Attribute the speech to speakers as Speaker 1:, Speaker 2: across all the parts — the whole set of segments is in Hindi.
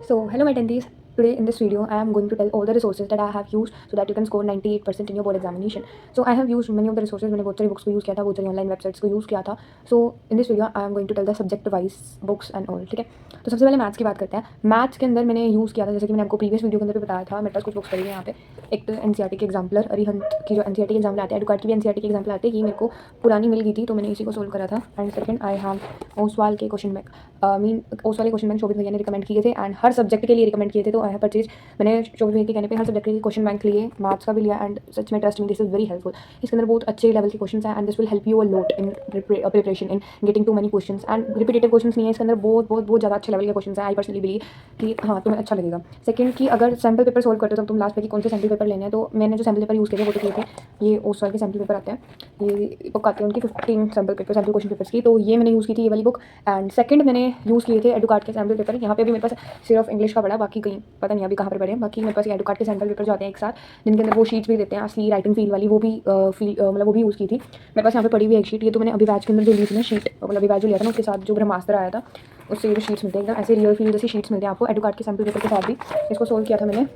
Speaker 1: So, hello my attendees. Today in this video, I am going to tell all the resources that I have used so that you can score 98% in your board examination. So, I have used many of the resources. मैंने बहुत सारी books को use किया था, बहुत सारी online websites को use किया था. So, in this video, I am going to tell the subject-wise books and all. ठीक है. तो सबसे पहले मैथ्स की बात करते हैं. मैथ्स के अंदर मैंने यूज़ किया था, जैसे कि मैंने आपको प्रीवियस वीडियो के अंदर भी बताया था. मेरे पास कुछ बुक्स पड़ी हैं यहाँ पे. एक तो एनसीईआरटी के एग्जाम्पलर, अरिहंत की जो एनसीईआरटी के एग्जाम्पल आते हैं, एडुकार्ड की भी एनसीईआरटी के एग्जाम्पल आते हैं. ये मेरे को पुरानी मिल गई थी, तो मैंने इसी को सोल्व करा था. And second I have Oswal के क्वेश्चन बैंक. ओसवाल के क्वेश्चन बैंक शोभित भैया ने रिकमेंड किए थे एंड हर सब्जेक्ट के लिए रिकमेंड किए थे. तो आई हैव परचेज. मैंने शोभित भैया के कहने पे हर सब्जेक्ट के क्वेश्चन बैंक लिए, मैथ्स का भी लिया. एंड सच में trust me, this is very helpful. इसके अंदर बहुत अच्छे लेवल के क्वेश्चन हैं and this will help you a lot in preparation in getting too many question. And repetitive question नहीं है इसके अंदर, बहुत ज़्यादा अच्छे लेवल के क्वेश्चन हैं. आई पर्सनली बिलीव कि हाँ तुम्हें अच्छा लगेगा. सेकंड कि अगर सैम्पल पेपर सोल्व करते हो तो तुम लास्ट पे कि कौन से सैम्पल पेपर लेने हैं, तो मैंने जो सैम्पल पेपर यूज़ किए थे वो तो किए थे. ये ओसवाल के सैम्पल पेपर आते हैं, ये बुक आती है उनकी 15 सैम्पल क्वेश्चन पेपर्स की. तो ये मैंने यूज़ की थी, ये वाली बुक. एंड सेकंड मैंने यूज़ किए थे एडुकार्ड के सैम्पल पेपर. यहाँ पे भी मेरे पास सिर्फ इंग्लिश का पड़ा, बाकी कहीं पता नहीं अभी कहाँ पर पड़े हैं. बाकी मेरे पास एडुकार्ड के सैम्पल पेपर जो आते हैं एक साथ, जिनके अंदर वो शीट्स भी देते हैं असली राइटिंग फील वाली, वो भी मतलब वो भी यूज़ की थी. मेरे पास यहाँ पे पड़ी हुई एक शीट. ये तो मैंने अभी बैच के अंदर जो ली थी ना शीट, मतलब अभी बैच जो लिया था ना उसके साथ जो ब्रह्मास्त्र आया था उससे ये जो शीट्स मिलते हैं एकदम ऐसे रियल फील जैसी शीट्स मिलते हैं आपको एडुकार्ड के सैम्पल पेपर के साथ भी. इसको सोल्व किया था मैंने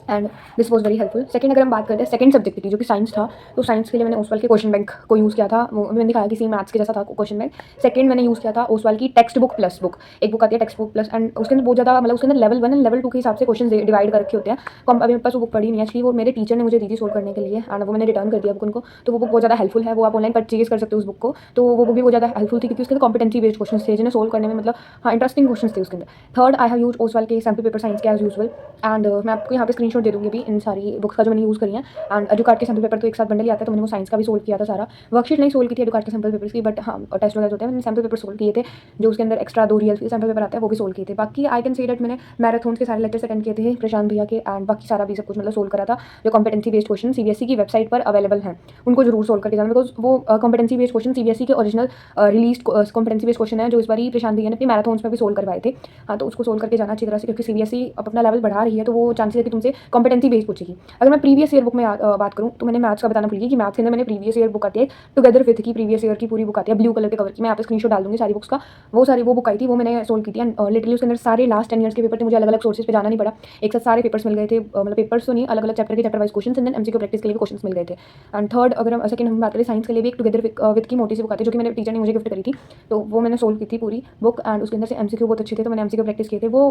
Speaker 1: and this was very helpful. Second अगर हम बात करते हैं सेकंड सब्जेक्ट की जो कि साइंस था, तो साइंस के लिए मैंने ओसवाल के क्वेश्चन बैंक को यूज़ किया था. वो मैंने दिखाया कि सेम मैथ्स के जैसा था क्वेश्चन बैंक. सेकंड मैंने यूज़ किया था ओसवाल की टेक्स्ट बुक प्लस बुक. एक बुक आती है टेक्स्ट बुक प्लस एंड उसके अंदर बहुत ज़्यादा मतलब उसके अंदर लेवल 1 एंड लेवल 2 के हिसाब से क्वेश्चन डिवाइड कर रखे होते हैं. अभी मेरे पास वो बुक पड़ी नहीं है एक्चुअली, वो मेरे टीचर ने मुझे दी थी सोल्व करने के लिए एंड वो मैंने रिटर्न कर दिया बुक उनको. तो वो बुक बहुत ज़्यादा हेल्पफुल है, वो आप ऑनलाइन परचेज कर सकते हो उस बुक को. तो वो बुक भी बहुत ज़्यादा हेल्पफुल थी क्योंकि उसके अंदर कॉम्पिटेंसी बेस्ड क्वेश्चन थे जिन्हें सोल्व करने में मतलब हाँ इंटरेस्टिंग क्वेश्चन थे उसके अंदर. Third I have use Oswal के सैम्पल पेपर साइंस के एज यूजुअल. एंड मैं आपको यहाँ पे स्क्रीनशॉट दे दूँगी भी इन सारी बुक्स का जो मैंने यूज़ करी है. एंड एडुकार्ड के सैम्पल पेपर तो एक साथ बंडल ही आता है, तो मैंने वो साइंस का भी सोल्व किया था सारा. वर्कशीट नहीं सोल्व की थी एडुकार्ड के सैम्पल पेपर्स की, बट हाँ टेस्ट वगैरह होते हैं, मैंने सैम्पल पेपर सोल्व किए थे. जो उसके अंदर एक्स्ट्रा 2 रियल सैम्पल पेपर आता है वो भी सोल्व किए थे. बाकी आई कैन से दैट मैंने मैराथन के सारे लेक्चर्स अटेंड किए थे प्रशांत भैया के एंड बाकी सारा भी सब कुछ मतलब सोल्व करा था. जो कॉम्पिटेंसी बेस्ड क्वेश्चन सीबीएसई की वेबसाइट पर अवेलेबल हैं उनको जरूर सोल्व करके जाना, बिकॉज वो कॉम्पिटेंसी बेस्ड क्वेश्चन सीबीएसई के original release competency based question है जो इस बार प्रशांत भैया ने अपनी मैराथन में भी सोल्व करवाए थे. हाँ तो उसको सोल्व करके जाना अच्छी तरह से, क्योंकि सीबीएसई अब अपना लेवल बढ़ा रही है, तो वो चांसेस है कि तुमसे कॉम्पिटेंसी बेस्ड पूछेगी. अगर मैं प्रीवियस ईयर बुक में बात करूँ तो मैंने मैथ्स का बताना भूल गई कि मैथ्स के अंदर मैंने प्रीवियस ईयर बुक आती है टुगेदर विथ की, प्रीवियस ईयर की पूरी बुक आती है ब्लू कलर के कवर की. मैं यहाँ पे स्क्रीनशॉट डाल दूंगी सारी बुक्स का. वो बुक आई थी, वो मैंने सोल्व की थी. एंड लिटरली उसके अंदर सारे लास्ट 10 ईयर्स के पेपर थे, मुझे अलग अलग सोर्सेज पे जाना नहीं पड़ा. एक साथ सारे पेपर्स मिल गए थे, मतलब पेपर्स तो नहीं, अलग अलग चैप्टर के chapter wise question and then MCQ practice के लिए भी क्वेश्चन मिल गए थे. एंड थर्ड अगर हम सेकंड हम बात करें साइंस के लिए भी एक टुगेदर विथ की मोटी सी बुक आती है जो कि मेरे टीचर ने मुझे गिफ्ट करी थी. तो वो मैंने सोल्व की थी पूरी बुक एंड उसके अंदर से एमसीक्यू बहुत अच्छे थे, तो मैंने एमसीक्यू प्रैक्टिस किए थे. वो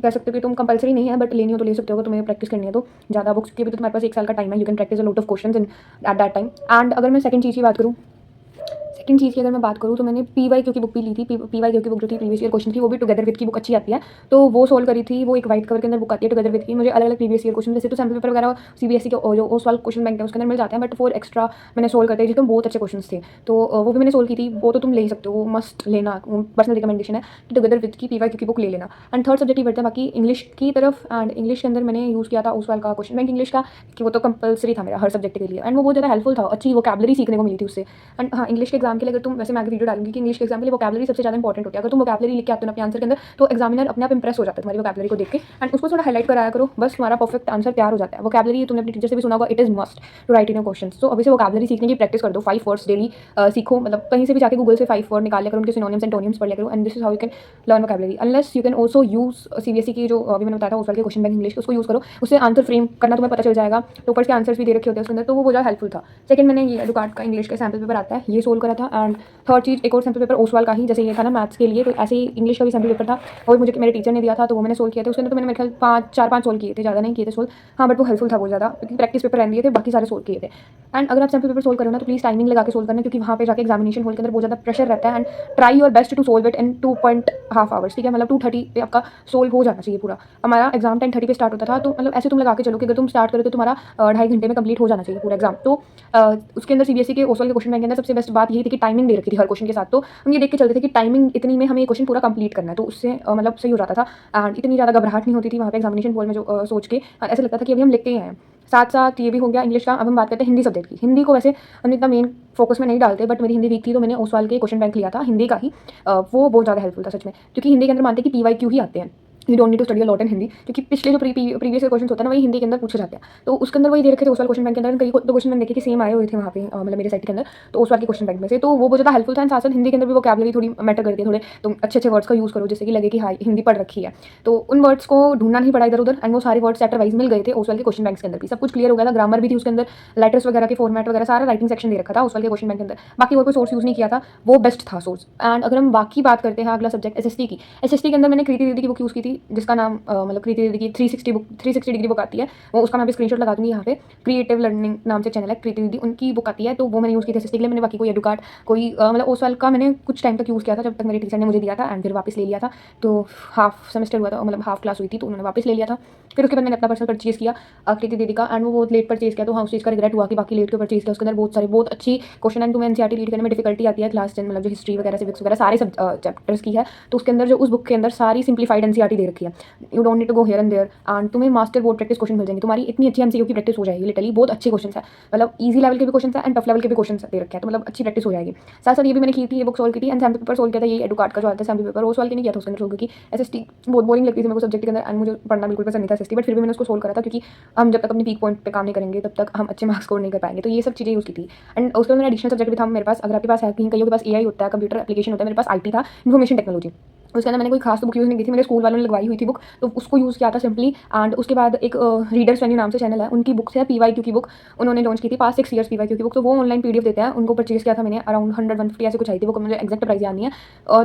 Speaker 1: कह सकते हो कि तुम कंपलसरी नहीं है, बट लेनी हो तो ले सकते हो, तुम्हें प्रैक्टिस करनी है तो. ज़्यादा बुक्स के भी तो तुम्हारे पास 1 साल का टाइम है, you can practice a lot of questions in at that time. And अगर मैं सेकंड चीज़ की बात करूँ, सेकंड चीज़ की अगर मैं बात करूँ तो मैंने पीवाईक्यू की बुक भी ली थी. पीवाईक्यू की बुक जो थी प्रीवियस ईयर क्वेश्चन थी, वो भी टुगेदर विद की बुक अच्छी आती है, तो वो सोल्व करी थी. वो एक वाइट कवर के अंदर बुक आती है टुगेदर विद की. मुझे अलग अलग प्रीवियस ईयर क्वेश्चन, जैसे तो सैम्पल पेपर वगैरह सीबीएसई के जो ओसवाल क्वेश्चन बैंक है उसके अंदर मिल जाते हैं, बट 4 एक्स्ट्रा मैंने सोल्व करते हैं जिसमें बहुत अच्छे क्वेश्चन थे. तो वो भी मैंने सोल्व की थी. वो तो तुम ले सकते हो, वो मस्ट लेना, पर्सनल रिकमेंडेशन है कि टुगेदर विद की पीवाईक्यू की बुक ले लेना. एंड थर्ड सब्जेक्ट ही बढ़ते हैं बाकी इंग्लिश की तरफ. एंड इंग्लिश के अंदर मैंने यूज़ किया था ओसवाल का क्वेश्चन बैंक इंग्लिश का, कि वो तो कंपलसरी था मेरा हर सब्जेक्ट के लिए. एंड वो बहुत ज़्यादा हेल्पफुल था, अच्छी वोकैबुलरी सीखने को मिली थी उससे. एंड हाँ इंग्लिश के एग्जाम के लिए अगर तुम, वैसे मैं आगे वीडियो डालूंगी कि इंग्लिश के एग्जाम के लिए वोकैबुलरी सबसे ज़्यादा इंपॉर्टेंट होती है. अगर तुम वोकैबुलरी लिख के आते हो अपने आंसर के अंदर, तो एग्जामिनर अपने आप इंप्रेस हो जाता है तुम्हारी वोकैबुलरी को देख के. एंड उसको थोड़ा हाईलाइट कराया करो, बस तुम्हारा परफेक्ट आंसर तैयार हो जाता है. वोकैबुलरी तुमने अपने टीचर से भी सुना होगा, it is must to write in your question. तो अभी से वोकैबुलरी सीखने की प्रैक्टिस कर दो. 5 वर्ड्स डेली सीखो, मतलब कहीं से भी जाके गूगल से 5 वर्ड निकाल लेकर उनके सिनोनिम्स एंटोनिम्स पढ़ लेकर. And this is how you can learn vocabulary. Unless you can also use CBSE की जो अभी मैंने बताया था ओसवाल के क्वेश्चन बैंक इंग्लिश, उसको यूज़ करो. उससे आंसर फ्रेम करना तुम्हें पता चल जाएगा. टॉपर्स के आंसर्स भी दे रखे होते हैं उसके अंदर, तो वो बहुत ज़्यादा हेल्पफुल था. सेकंड मैंने ये एडुकार्ड का इंग्लिश का सैम्पल पेपर आता है, ये सोल्व करा था. एंड थर्ड चीज़ एक और सैम्पल पेपर ओसवाल का ही, जैसे ये था ना मैथ्स के लिए, तो ऐसे ही इंग्लिश का भी सैम्पल पेपर था, वो मुझे मेरे टीचर ने दिया था, तो वो मैंने सोल्व किया था. उसके अंदर तो मैंने मेरे ख्याल 4-5 सोल्व किए थे, ज़्यादा नहीं किए थे सोल्व. हाँ बट वो हेल्पफुल था बहुत ज़्यादा, क्योंकि प्रैक्टिस पेपर रहने दिए थे, बाकी सारे सोल्व किए थे. एंड अगर आप सैम्पल पेपर सोल्व करो ना तो प्लीज़ टाइमिंग लगा के सोल्व करना, क्योंकि वहाँ पे जाके एग्जामिनेशन हॉल के अंदर बहुत ज़्यादा प्रेशर रहता है. And try your best to solve it in 2.5 hours. ठीक है, मतलब 2:30 पे आपका सोल्व हो जाना चाहिए पूरा. हमारा एग्जाम 10:30 पे स्टार्ट होता था, तो मतलब ऐसे तुम लगा के चलो कि अगर तुम स्टार्ट करो तो तुम्हारा 2.5 घंटे में कंप्लीट हो जाना चाहिए पूरा एग्जाम. तो उसके अंदर सीबीएसई के ओसवाल के क्वेश्चन बैंक के अंदर सबसे बेस्ट बात यही थी कि टाइमिंग दे रखी थी हर क्वेश्चन के साथ. तो हम ये देख के चलते थे कि टाइमिंग इतनी में हमें ये क्वेश्चन पूरा कंप्लीट करना है, तो उससे मतलब सही हो जाता था. एंड इतनी ज़्यादा घबराहट नहीं होती थी वहाँ पे एग्जामिनेशन हॉल में जो सोच के. ऐसा लगता था कि अभी हम लिखते ही हैं. साथ साथ ये भी हो गया इंग्लिश का. अब हम बात करते हैं हिंदी सब्जेक्ट की. हिंदी को वैसे हम इतना मेन फोकस में नहीं डालते, बट मेरी हिंदी वीक थी तो मैंने ओसवाल के क्वेश्चन बैंक लिया था हिंदी का ही. वो बहुत ज़्यादा हेल्पफुल था सच में, क्योंकि हिंदी के अंदर मानते हैं कि पीवाईक्यू ही आते हैं. You don't need to study a lot in Hindi, क्योंकि पिछले जो प्रीवियस क्वेश्चन होते हैं ना वही हिंदी के अंदर पूछे जाते हैं। तो उसके अंदर वही दे रखे थे उस वाले क्वेश्चन बैंक के अंदर, कई दो क्वेश्चन मैंने देखे कि सेम आए हुए थे वहाँ पे मतलब मेरे साइट के अंदर, तो उस वाले के क्वेश्चन बैंक में से तो वो बहुत ज़्यादा हेल्पफुल था। एंड साथ साथ हिंदी के अंदर भी वोकैबुलरी थोड़ी मैटर करती है, थोड़े तुम अच्छे अच्छे वर्ड्स का यूज़ करो जिससे कि लगे कि हाँ हिंदी पढ़ रखी है। तो उन वर्ड्स को ढूंढना नहीं पड़ा इधर उधर, एंड वो सारे वर्ड्स चैप्टर वाइज मिल गए थे उस वाले क्वेश्चन बैंक के अंदर भी, सब कुछ क्लियर हो गया था। ग्रामर भी थी उसके अंदर, लेटर्स वगैरह के फॉर्मेट वगैरह सारा राइटिंग सेक्शन दे रखा था उस वाले क्वेश्चन बैंक के अंदर। बाकी और कोई सोर्स यूज़ नहीं किया था, वो बेस्ट था सोर्स। एंड अगर हम बाकी बात करते हैं अगला सब्जेक्ट एसएसटी की, एसएसटी के अंदर मैंने कृति दीदी की बुक यूज़ की थी, जिसका नाम मतलब कृति दीदी की 360 डिग्री बुक आती है, वो उसका मैं भी स्क्रीनशॉट लगा दूंगी यहाँ पे। क्रिएटिव लर्निंग नाम से चैनल है कृति दीदी, उनकी बुक आती है, तो वो मैंने यूज़ की थी एसएसटी के लिए। मैंने बाकी कोई एडुकार्ड कोई मतलब उस वाल का मैंने कुछ टाइम तक यूज़ किया था जब तक मेरे टीचर ने मुझे दिया था, एंड फिर वापस ले लिया था। तो हाफ सेमेस्टर हुआ था, मतलब हाफ क्लास हुई थी तो उन्होंने वापस ले लिया था। फिर उसके बाद मैंने अपना पर्सनल परचेज़ किया कृति दीदी का, एंड वो बहुत लेट परचेज़ किया, तो हाँ उस चीज़ का रिग्रेट हुआ कि बाकी लेट क्यों परचेज़ किया। उसके अंदर बहुत सारे बहुत अच्छी क्वेश्चन, एंड तुम्हें एनसीईआरटी रीड करने में डिफिकल्टी आती है क्लास 10 मतलब जो हिस्ट्री वगैरह सिविक्स वगैरह सारे सब चैप्टर्स की है, तो उसके अंदर जो उस बुक के अंदर सारी सिंप्लीफाइड एनसीईआरटी दे रखी है। You don't need to go here and there, and तुम्हें मास्टर बोर्ड प्रैक्टिस क्वेश्चन मिल जाएंगे, तुम्हारी इतनी अच्छी एमसीक्यू की प्रैक्टिस हो जाएगी। लिटरली बहुत अच्छे क्वेश्चन है, मतलब ईजी लेवल के भी क्वेश्चन है एंड टफ लेवल के भी क्वेश्चन दे रखे हैं, तो मतलब अच्छी प्रैक्टिस हो जाएगी। साथ साथ ये भी मैंने की थी, ये बुक सोल्व की थी, एंड सैम्पल पेपर सोल्व किया था। ये एडुकार्ड का जो आता है सैम्पल पेपर वो सोल्व नहीं किया था उसके अंदर, क्योंकि एसएसटी बहुत बोरिंग लगती थी मेरे को सब्जेक्ट के अंदर, एंड मुझे पढ़ना बिल्कुल पसंद नहीं था एसएसटी, बट फिर भी मैंने उसको सोल्व करा था, क्योंकि हम जब तक अपने पीक पॉइंट पे काम नहीं करेंगे तब तक हम अच्छे मार्क्स स्कोर नहीं कर पाएंगे। तो ये सब चीज़ें यूज़ की थी। एंड उसके बाद मेरा एडिशनल सब्जेक्ट भी था मेरे पास, अगर आपके पास है, कहीं कईयों के पास एआई होता है, कंप्यूटर एप्लीकेशन होता है, मेरे पास आईटी था, इन्फॉर्मेशन टेक्नोलॉजी। उसके अंदर मैंने कोई खास बुक यूज़ नहीं की थी, मेरे स्कूल वालों ने लगवाई हुई थी बुक, तो उसको यूज़ किया था सिंपली। एंड उसके बाद एक रीडर्स वेन्यू नाम से चैनल है, उनकी बुक से पीवाईक्यू की बुक उन्होंने लॉन्च की थी, पास 6 ईयर्स पीवाईक्यू की बुक, तो वो ऑनलाइन पीडीएफ देते हैं, उनको परचेज किया था मैंने, अराउंड 100-150 ऐसे कुछ आई थी वो, मुझे एक्जैक्ट प्राइस याद नहीं है।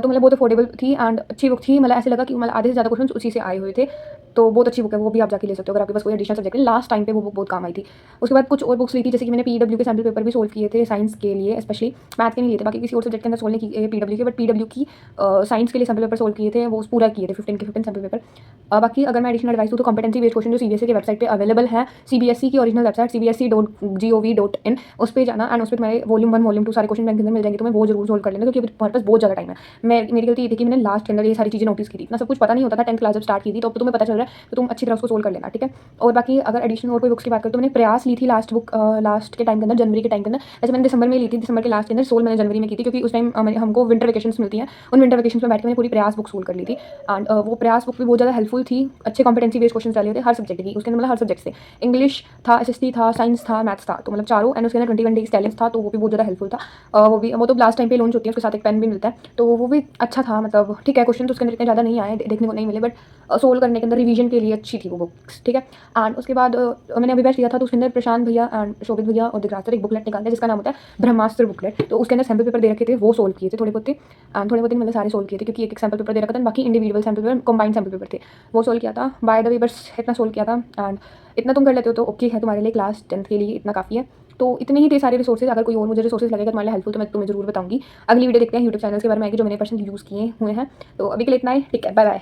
Speaker 1: तो मतलब बहुत अफोर्डेबल थी एंड अच्छी बुक थी, मतलब ऐसे लगा कि मतलब आधे से ज़्यादा क्वेश्चन उसी से आए हुए थे, तो बहुत अच्छी बुक है, वो भी आप जाके ले सकते हो अगर आपके पास कोई एडिशनल सब्जेक्ट है। लास्ट टाइम पे वो बुक बहुत काम आई थी। उसके बाद कुछ और बुक्स ली थी, जैसे कि मैंने पीडब्ल्यू के सैम्पल पेपर भी सोल्व किए थे साइंस के लिए, स्पेशली मैथ के नहीं लिए थे, बाकी किसी और सब्जेक्ट के अंदर सोल्व नहीं किए पीडब्ल्यू के, बट पीडब्ल्यू की साइंस के लिए सैम्पल पेपर सोल्व किए थे, वो पूरा किए थे 15 के 15 सैम्पल पेपर। बाकी अगर मैं एडिशनल एडवाइस दूँ तो कॉम्पिटेंसी बेस्ड क्वेश्चन जो सीबीएसई की वेबसाइट पे अवेलेबल है, सीबीएसई की ओरिजिनल वेबसाइट cbse.gov.in, उस पर जाना, एंड उस पर तुम्हारे वॉल्यूम 1 वॉल्यूम 2 सारे क्वेश्चन बैंक के अंदर मिल जाएंगे, तुम्हें वो जरूर सोल्व कर लेना, क्योंकि हमारे पास बहुत ज़्यादा टाइम है। मेरी गलती ये थी कि मैंने लास्ट के अंदर ये सारी चीज़ें नोटिस की थी, इतना सब कुछ पता नहीं होता था 10th क्लास जब स्टार्ट की थी, तो अब तो तुम्हें पता चल रहा है, तो तुम अच्छी तरह उसको सोल्व कर लेना, ठीक है। और बाकी अगर एडिशनल और कोई बुक्स की बात करें तो मैंने प्रयास ली थी लास्ट बुक, लास्ट के टाइम के अंदर, जनवरी के टाइम के अंदर, वैसे मैंने दिसंबर में ली थी, दिसंबर के लास्ट के अंदर, सोल्व मैंने जनवरी में की थी, क्योंकि उस टाइम हमको विंटर वेकेशन मिलती हैं, उन विंटर वेकेशन में बैठ के मैंने पूरी प्रयास बुक सोल्व कर ली थी। एंड वो प्रयास बुक भी बहुत ज़्यादा हेल्पफुल थी, अच्छे कॉम्पिटेंसी बेस्ड क्वेश्चन डाले थे हर सब्जेक्ट की, उसके अंदर मतलब हर सब्जेक्ट से, इंग्लिश था, एसएसटी था, साइंस था, मैथ्स था, तो मतलब चारों, एंड उसके अंदर 21 डेज टैलेंट्स था, तो वो भी बहुत ज़्यादा हेल्पफुल था। वो तो लास्ट टाइम पे लॉन्च होती है, उसके साथ एक पेन भी मिलता है, तो वो भी अच्छा था, मतलब ठीक है, क्वेश्चन तो उसके अंदर इतने ज़्यादा नहीं आए, देखने को नहीं मिले, बट सोल्व करने के अंदर रिवीजन के लिए अच्छी थी वो बुक्स, ठीक है। एंड उसके बाद मैंने अभी बैच लिया था, तो उसके अंदर प्रशांत भैया एंड शोभित भैया और दिग्राज सर एक बुकलेट निकालते हैं जिसका नाम होता है ब्रह्मास्त्र बुकलेट, तो उसके अंदर सैम्पल पेपर दे रखे थे, वो सोल्व किए थे थोड़े बहुत ही, एंड थोड़े बहुत ही मतलब सारे सोल्व किए थे, क्योंकि एक सैम्पल पेपर दे रखा था, बाकी individual sample paper combined sample paper थे, वो सोल्व किया था बाय द वे, बस इतना सोल्व किया था। एंड इतना तुम कर लेते हो तो ओके है, तुम्हारे लिए क्लास 10th के लिए इतना काफ़ी है। तो इतने ही थे सारे रिसोर्सेज, अगर कोई और मुझे रिसोर्सेज लगेगा तुम्हारे लिए हेल्पफुल तो मैं तुम्हें जरूर बताऊंगी। अगली वीडियो देखते हैं यूट्यूब चैनल के बारे में जो मैंने पर्सनली यूज़ किए हुए हैं। तो अभी के लिए इतना ही, ठीक है, bye bye.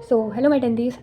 Speaker 1: So hello my टेंथीज,